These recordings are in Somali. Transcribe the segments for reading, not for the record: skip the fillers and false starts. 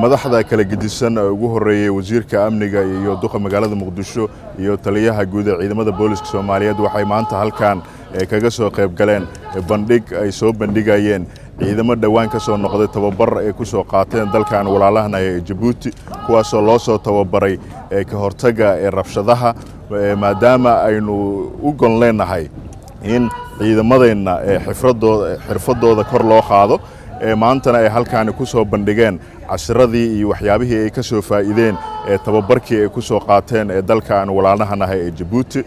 madaxda kala gedisan ugu horeeyay wasiirka amniga iyo duqa magaalada Muqdisho iyo taliyaha guud ee ciidamada booliska Soomaaliyeed waxay maanta halkaan kaga soo qayb galeen bandhig ay soo bandhigayeen ciidamada dhawaan ka soo noqday tababar ay ku soo qaateen dalkan walaalahana ee Djibouti kuwaas oo loo soo tababaray ka hortaga rabshadaha maadaama aynu u gon leenahay in ciidamadeena xirfadooda kor loo qaado maantana ay halkaan ku soo bandhigeen casharadii iyo waxyaabihii ay ka soo faa'iideen tababarkii ay ku soo qaateen dalkan walaalahana ee Djibouti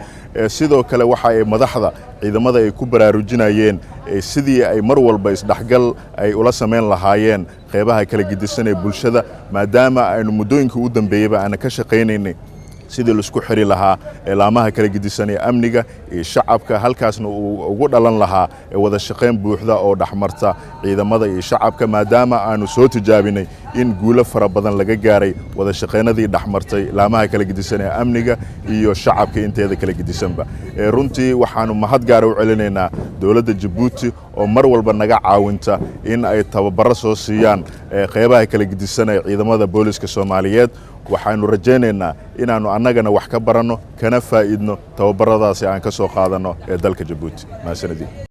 sidoo kale waxa ay madaxda ciidamada ay ku baraarujinayeen sidii ay mar walba isdhaxgal ay ula sameyn lahaayeen qeybaha kala gedisan ee bulshada maadaama aynu muddooyinkii u dambeeyay aan ka shaqeynaynay sidii la isku xiri lahaa laamaha kala gedisan ee amniga iyo shacabka halkaasna uu ugu dhalan lahaa wada shaqeyn buuxda oo dhaxmarta ciidamada iyo shacabka maadaama aanu soo tijaabinay in guulo fara badan laga gaaray wada shaqeynadii dhaxmartay laamaha kala gedisan ee amniga iyo shacabka inteeda kala gedisanba runtii waxaanu mahad gaar u celinaynaa dawladda Djibouti oo mar walba naga caawinta in ay tababaro soo siiyaan qeybaha kala gedisan ee ciidamada booliska Soomaaliyeed waxaanu rajaynaynaa inaanu annagana wax ka baranno kana faa'iidno tababaradaasi aan ka soo qaadano dalka Djibouti maasanadii